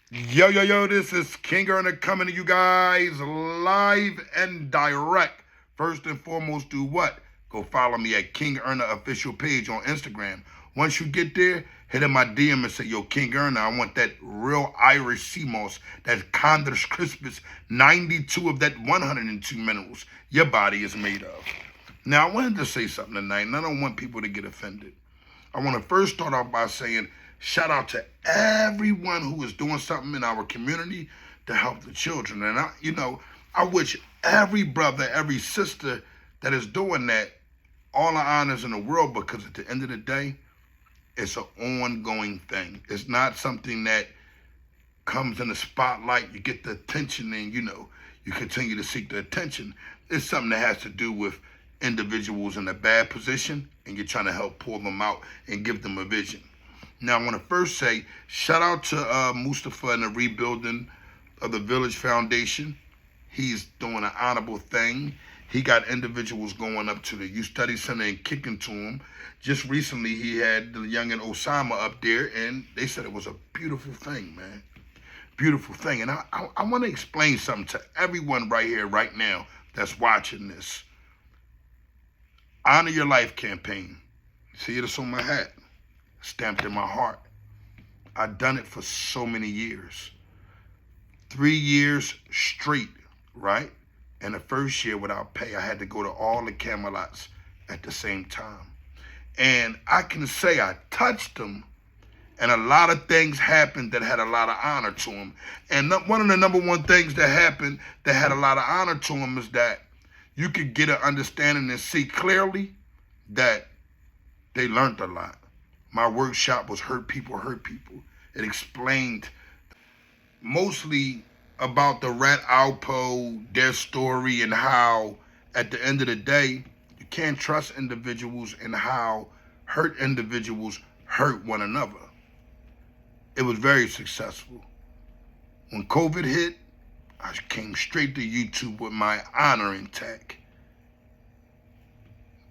Yo, yo, yo, this is King Earner coming to you guys live and direct. First and foremost, do what? Go follow me at King Earner official page on Instagram. Once you get there, hit in my DM and say, yo, King Earner, I want that real Irish sea moss, that Condors Crispus, 92 of that 102 minerals your body is made of. Now, I wanted to say something tonight, and I don't want people to get offended. I want to first start off by saying shout out to everyone who is doing something in our community to help the children. And I wish every brother, every sister that is doing that all the honors in the world, because at the end of the day, it's an ongoing thing. It's not something that comes in the spotlight, you get the attention, and you continue to seek the attention. It's something that has to do with individuals in a bad position, and you're trying to help pull them out and give them a vision. Now, I want to first say shout out to Mustafa and the rebuilding of the Village Foundation. He's doing an honorable thing. He got individuals going up to the Youth Study Center and kicking to him. Just recently, he had the youngin' Osama up there, and they said it was a beautiful thing, man. Beautiful thing. And I want to explain something to everyone right here, right now, that's watching this. Honor Your Life campaign. See, it's on my hat, stamped in my heart. I've done it for so many years. 3 years straight, right? And the first year without pay, I had to go to all the Camelots at the same time. And I can say I touched them, and a lot of things happened that had a lot of honor to them. And one of the number one things that happened that had a lot of honor to them is that you could get an understanding and see clearly that they learned a lot. My workshop was Hurt People, Hurt People. It explained mostly about the Rat Alpo, their story, and how at the end of the day, you can't trust individuals and how hurt individuals hurt one another. It was very successful. When COVID hit, I came straight to YouTube with my honor intact.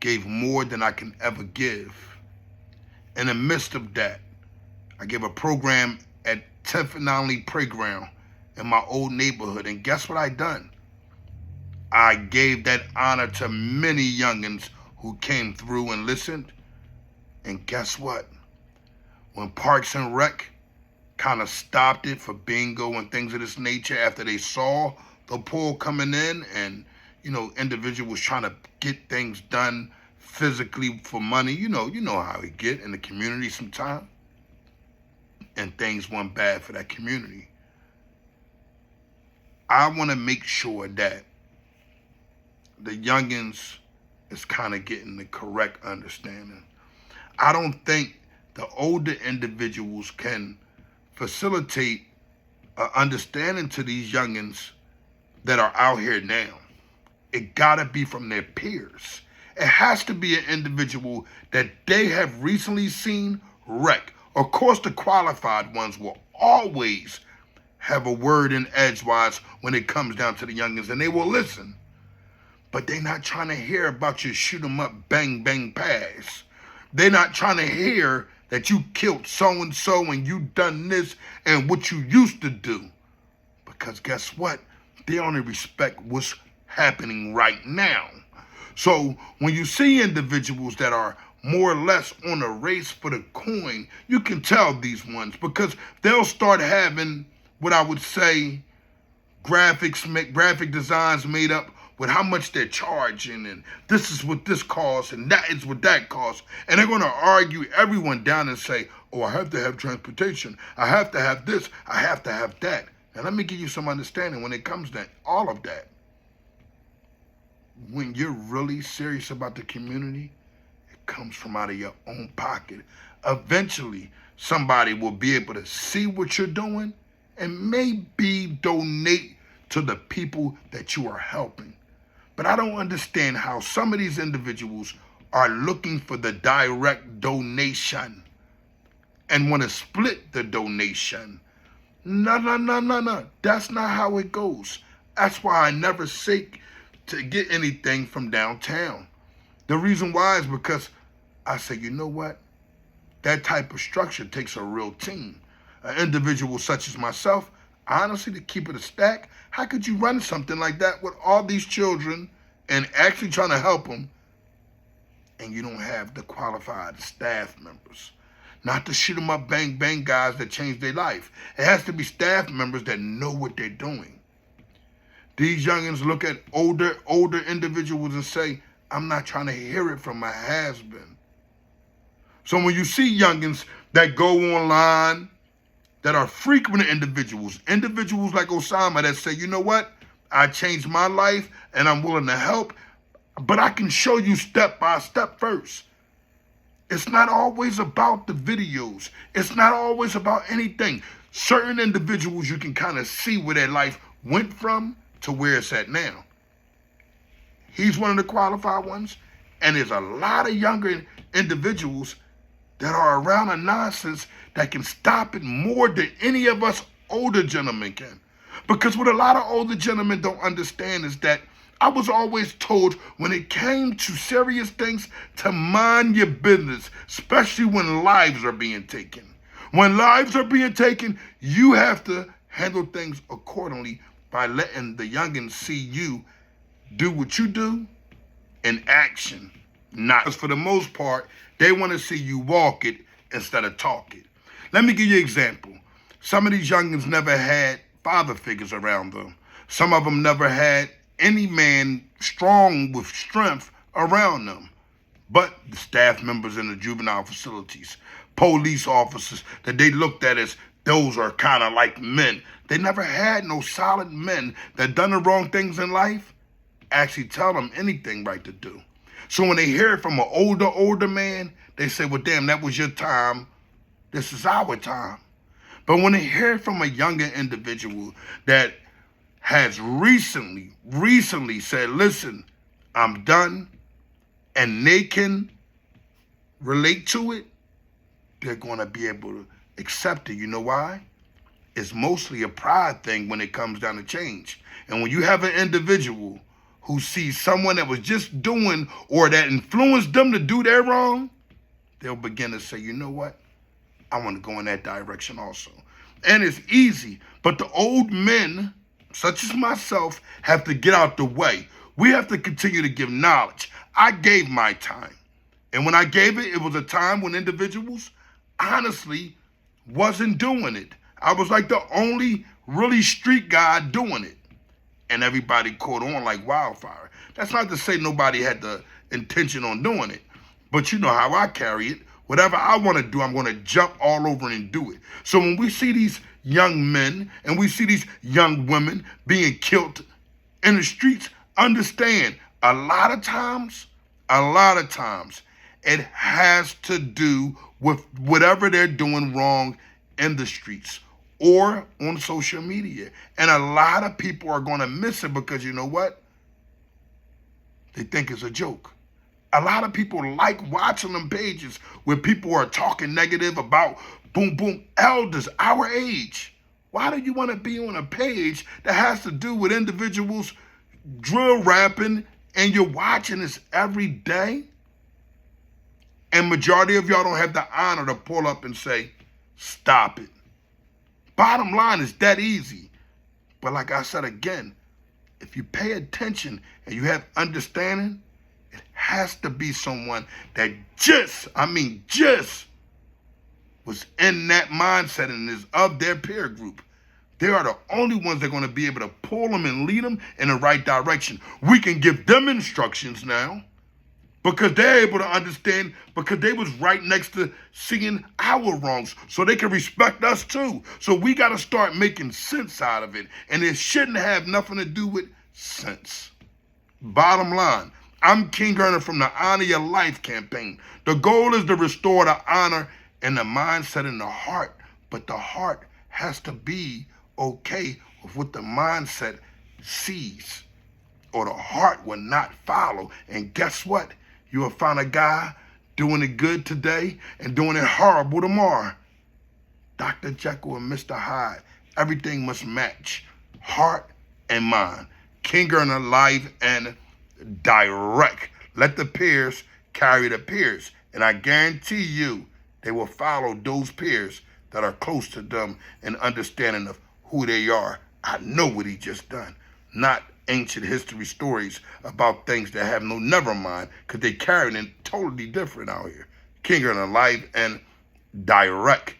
Gave more than I can ever give. In the midst of that, I gave a program at 10th and Only Playground in my old neighborhood. And guess what I done? I gave that honor to many youngins who came through and listened. And guess what? When Parks and Rec kind of stopped it for bingo and things of this nature after they saw the poll coming in and, individuals trying to get things done physically for money, you know how it get in the community sometimes. And things went bad for that community. I want to make sure that the youngins is kind of getting the correct understanding. I don't think the older individuals can facilitate an understanding to these youngins that are out here now. It gotta be from their peers. It has to be an individual that they have recently seen wreck. Of course, the qualified ones will always have a word in edgewise when it comes down to the youngins, and they will listen. But they're not trying to hear about your shoot 'em up, bang, bang pass. They're not trying to hear that you killed so-and-so and you done this and what you used to do. Because guess what? They only respect what's happening right now. So when you see individuals that are more or less on a race for the coin, you can tell these ones because they'll start having what I would say graphic designs made up with how much they're charging, and this is what this costs, and that is what that costs. And they're going to argue everyone down and say, oh, I have to have transportation. I have to have this. I have to have that. Now, let me give you some understanding when it comes to all of that. When you're really serious about the community, it comes from out of your own pocket. Eventually, somebody will be able to see what you're doing and maybe donate to the people that you are helping. But I don't understand how some of these individuals are looking for the direct donation and want to split the donation. No. That's not how it goes. That's why I never seek to get anything from downtown. The reason why is because I say, you know what? That type of structure takes a real team. an individual such as myself, honestly, to keep it a stack, how could you run something like that with all these children and actually trying to help them, and you don't have the qualified staff members? Not the shoot 'em up, bang, bang guys that change their life. It has to be staff members that know what they're doing. These youngins look at older individuals and say, I'm not trying to hear it from my husband. So when you see youngins that go online, that are frequent individuals like Osama that say, you know what, I changed my life and I'm willing to help, but I can show you step by step first. It's not always about the videos. It's not always about anything. Certain individuals, you can kind of see where their life went from to where it's at now. He's one of the qualified ones. And there's a lot of younger individuals that are around a nonsense that can stop it more than any of us older gentlemen can. Because what a lot of older gentlemen don't understand is that I was always told when it came to serious things to mind your business, especially when lives are being taken. When lives are being taken, you have to handle things accordingly by letting the youngins see you do what you do in action. Not, because for the most part, they want to see you walk it instead of talk it. Let me give you an example. Some of these youngins never had father figures around them. Some of them never had any man strong with strength around them. But the staff members in the juvenile facilities, police officers that they looked at as those are kind of like men. They never had no solid men that done the wrong things in life actually tell them anything right to do. So when they hear it from an older man, they say, well, damn, that was your time. This is our time. But when they hear it from a younger individual that has recently said, listen, I'm done, and they can relate to it, they're going to be able to accept it. You know why? It's mostly a pride thing when it comes down to change. And when you have an individual who sees someone that was just doing or that influenced them to do their wrong, they'll begin to say, you know what? I want to go in that direction also. And it's easy, but the old men, such as myself, have to get out the way. We have to continue to give knowledge. I gave my time. And when I gave it, it was a time when individuals honestly wasn't doing it. I was like the only really street guy doing it. And everybody caught on like wildfire. That's not to say nobody had the intention on doing it. But you know how I carry it. Whatever I want to do, I'm going to jump all over and do it. So when we see these young men and we see these young women being killed in the streets, understand a lot of times, it has to do with whatever they're doing wrong in the streets or on social media. And a lot of people are going to miss it because you know what? They think it's a joke. A lot of people like watching them pages where people are talking negative about boom, elders our age. Why do you want to be on a page that has to do with individuals drill rapping and you're watching this every day? And majority of y'all don't have the honor to pull up and say, stop it. Bottom line is that easy. But like I said again, if you pay attention and you have understanding, it has to be someone that just was in that mindset and is of their peer group. They are the only ones that are going to be able to pull them and lead them in the right direction. We can give them instructions now because they're able to understand because they was right next to seeing our wrongs so they can respect us too. So we got to start making sense out of it. And it shouldn't have nothing to do with sense. Bottom line, I'm King Earner from the Honor Your Life campaign. The goal is to restore the honor and the mindset in the heart, but the heart has to be okay with what the mindset sees, or the heart will not follow. And guess what? You will find a guy doing it good today and doing it horrible tomorrow. Dr. Jekyll and Mr. Hyde, everything must match, heart and mind. King Earner, live and direct. Let the peers carry the peers. And I guarantee you, they will follow those peers that are close to them and understanding of who they are. I know what he just done. Not ancient history stories about things that have no never mind, because they carrying it totally different out here. King Earner live and direct.